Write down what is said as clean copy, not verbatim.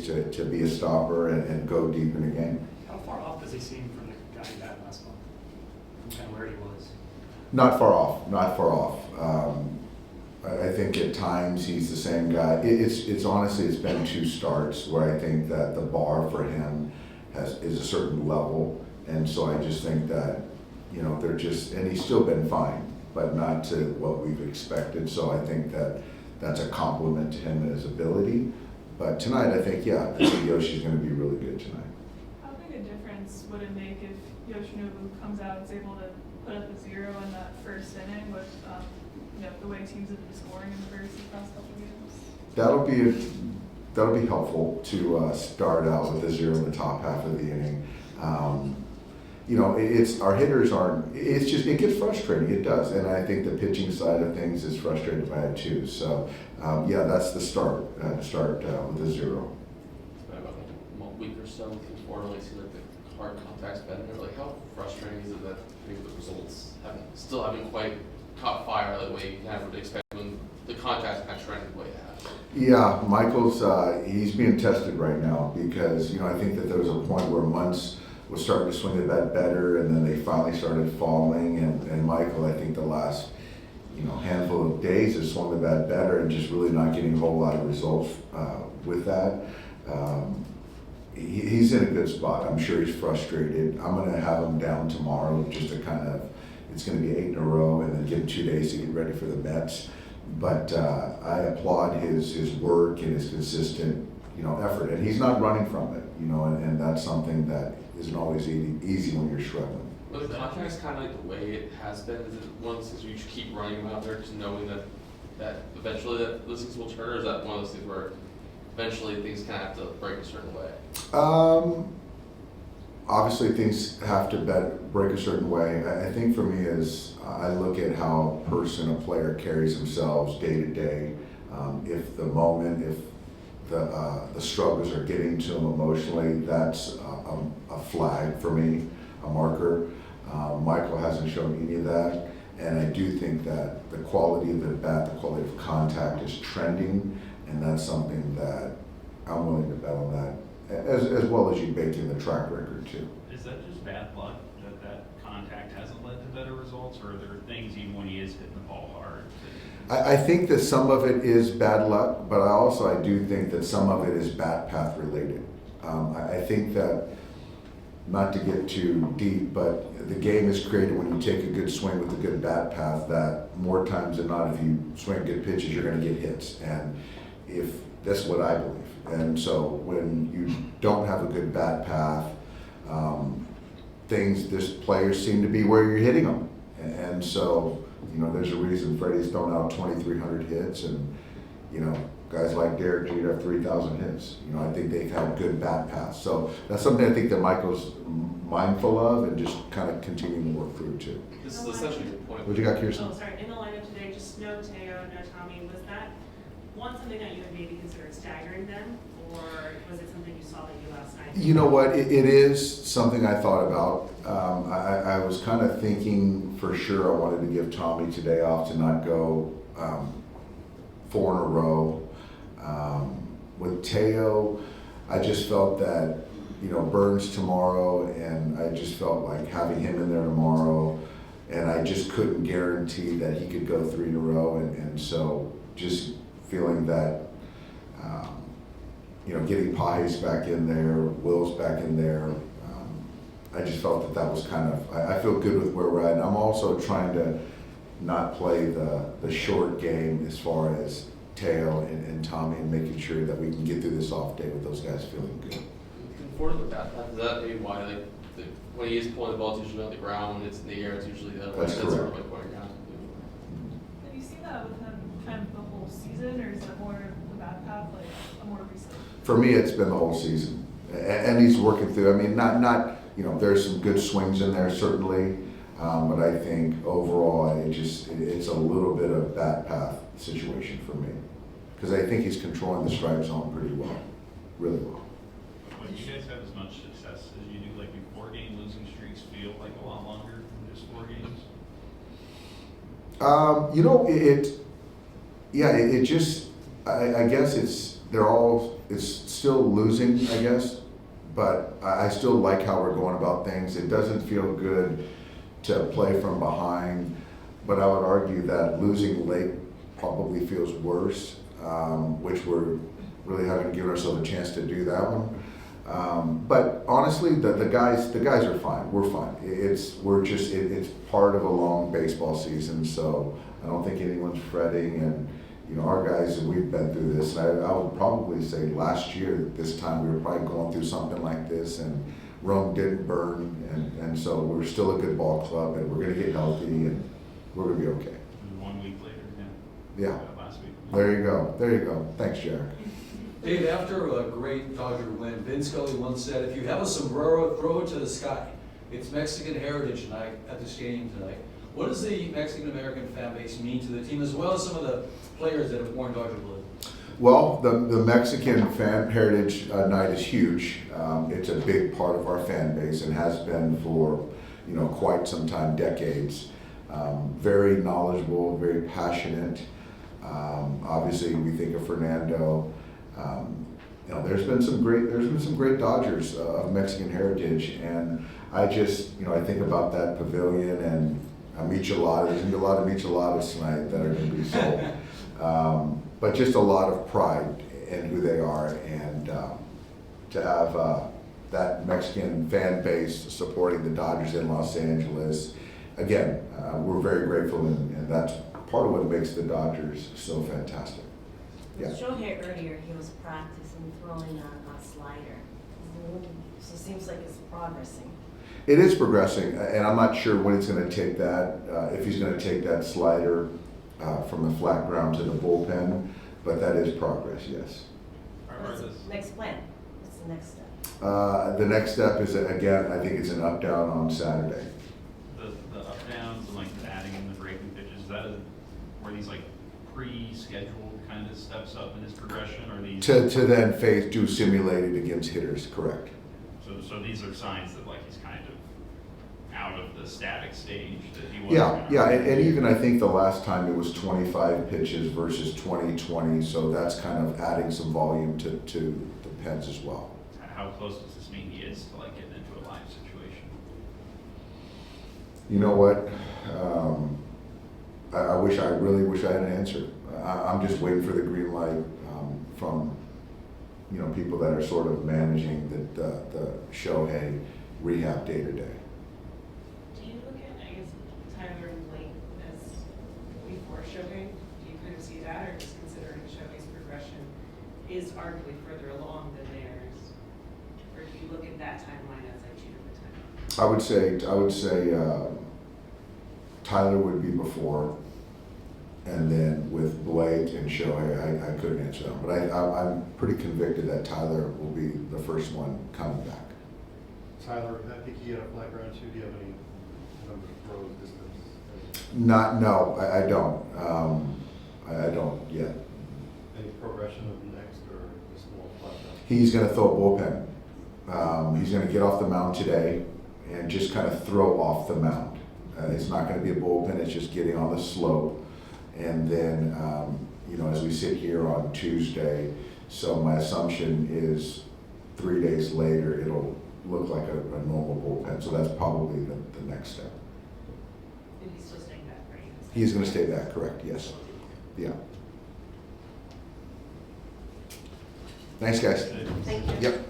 to be a stopper and go deep in the game. How far off does he seem from the guy he had last month? And where he was? Not far off, not far off. I think at times he's the same guy. It's honestly, it's been 2 starts where I think that the bar for him is a certain level. And so I just think that, they're just, and he's still been fine, but not to what we've expected. So I think that that's a compliment to him and his ability. But tonight, I think Yoshi's going to be really good tonight. How big a difference would it make if Yoshinobu comes out and is able to put up a 0 in that first inning with the way teams have been scoring in the past couple of games? That'll be helpful to start out with a 0 in the top half of the inning. It's our hitters aren't. It's just it gets frustrating. It does, and I think the pitching side of things is frustrated by it too. So that's the start. Start with a 0. It's been about a week or so since really see like the hard contact's been there. Like how frustrating is it that maybe the results still haven't quite caught fire the way you kind of would expect when the contact's kind of trended the way it has? Yeah, Michael's he's being tested right now because I think that there was a point where Muntz was starting to swing the bat better, and then they finally started falling. And Michael, I think the last handful of days has swung the bat better and just really not getting a whole lot of results with that. He's in a good spot. I'm sure he's frustrated. I'm going to have him down tomorrow just to it's going to be 8 in a row, and then give him 2 days to get ready for the Mets. But I applaud his work and his consistent effort, and he's not running from it. And that's something that isn't always easy when you're struggling. But the contact's kind of like the way it has been. Is it one since you just keep running them out there, just knowing that eventually that those things will turn, or is that one of those things where eventually things kind of have to break a certain way? Obviously, things have to break a certain way. I think for me is I look at how a player carries themselves day to day. If the struggles are getting to them emotionally, that's a flag for me, a marker. Michael hasn't shown any of that, and I do think that the quality of the bat, the quality of contact is trending, and that's something that I'm willing to bet on that, as well as you bake in the track record too. Is that just bad luck that contact hasn't led to better results, or are there things even when he is hitting the ball hard? I think that some of it is bad luck, but I do think that some of it is bat path related. I think that, not to get too deep, but the game is created when you take a good swing with a good bat path, that more times than not, if you swing good pitches, you're going to get hits. And that's what I believe. And so when you don't have a good bat path, players seem to be where you're hitting them. And so, there's a reason Freddie's thrown out 2,300 hits, and, guys like Derek Jeter have 3,000 hits. I think they've had good bat paths. So that's something I think that Michael's mindful of and just kind of continuing to work through too. This is essentially the point. What you got, Kirsten? Oh, sorry. In the lineup today, just no Teo, no Tommy. Was that something that you had maybe considered staggering them, or was it something you saw that you last night? You know what? It is something I thought about. I was kind of thinking for sure I wanted to give Tommy today off to not go 4 in a row. With Teo, I just felt that, Burns tomorrow, and I just felt like having him in there tomorrow, and I just couldn't guarantee that he could go 3 in a row, and so just feeling that, getting Pies back in there, Will's back in there, I just felt that was kind of, I feel good with where we're at. And I'm also trying to not play the short game as far as Teo and Tommy, and making sure that we can get through this off day with those guys feeling good. For the bat path, is that maybe why when he is pulling the ball, it's usually on the ground, when it's in the air, it's usually the other way? That's correct. Sort of like pointing around. Have you seen that with him kind of the whole season, or is it more the bat path, like a more recent? For me, it's been the whole season, and he's working through. I mean, not there's some good swings in there certainly, but I think overall, it's a little bit of bat path situation for me, because I think he's controlling the strike zone pretty well, really well. When you guys have as much success as you do, like do 4-game losing streaks feel like a lot longer than just 4 games? I guess it's still losing, I guess, but I still like how we're going about things. It doesn't feel good to play from behind, but I would argue that losing late probably feels worse, which we're really haven't given ourselves a chance to do that one. But honestly, the guys are fine. We're fine. It's part of a long baseball season, so I don't think anyone's fretting. And you know, our guys, we've been through this. And I would probably say last year at this time we were probably going through something like this, and Rome didn't burn, and so we're still a good ball club, and we're going to get healthy, and we're going to be okay. 1 week later, Yeah. Last week. There you go. There you go. Thanks, Jared. Dave, after a great Dodger win, Vin Scully once said, if you have a sombrero, throw it to the sky. It's Mexican Heritage Night at the stadium tonight. What does the Mexican-American fan base mean to the team, as well as some of the players that have worn Dodger blood? Well, the Mexican fan heritage night is huge. It's a big part of our fan base and has been for, you know, quite some time, decades. Very knowledgeable, very passionate. Obviously, we think of Fernando. You know, there's been some great Dodgers of Mexican heritage, and I just, you know, I think about that pavilion and micheladas. There's gonna be a lot of micheladas tonight that are going to be sold, but just a lot of pride in who they are, and to have that Mexican fan base supporting the Dodgers in Los Angeles. Again, we're very grateful, and that's part of what makes the Dodgers so fantastic. Yeah. Shohei earlier, he was practicing throwing a slider. So it seems like it's progressing. It is progressing, and I'm not sure when it's going to take that, if he's going to take that slider from the flat ground to the bullpen, but that is progress, yes. What's the next plan? What's the next step? The next step is, again, I think it's an up-down on Saturday. The up downs and like adding in the breaking pitches, were these like pre-scheduled kind of steps up in his progression, or these? To then do simulated against hitters, correct. So these are signs that like he's kind of out of the static stage that he was. Yeah, and even I think the last time it was 25 pitches versus 20, so that's kind of adding some volume to the pens as well. How close does this mean he is to like getting into a live situation? You know what? I really wish I had an answer. I'm just waiting for the green light from, you know, people that are sort of managing the Shohei Rehab day to day. Do you look at, I guess, Tyler and Blake as before Shohei? Do you kind of see that, or just considering Shohei's progression is arguably further along than theirs? Or do you look at that timeline as like two different timelines? I would say Tyler would be before, and then with Blake and Shohei, I couldn't answer that. But I'm pretty convicted that Tyler will be the first one coming back. Tyler, I think he had a flat ground too. Do you have any number of throws, distance? No, I don't. I don't yet. Any progression of next, or just more flat ground? He's going to throw a bullpen. He's going to get off the mound today and just kind of throw off the mound. It's not going to be a bullpen. It's just getting on the slope. And then, you know, as we sit here on Tuesday, so my assumption is 3 days later, it'll look like a normal bullpen. So that's probably the next step. And he's still staying back, right? He's going to stay back, correct? Yes. Yeah. Thanks, guys. Thank you. Yep.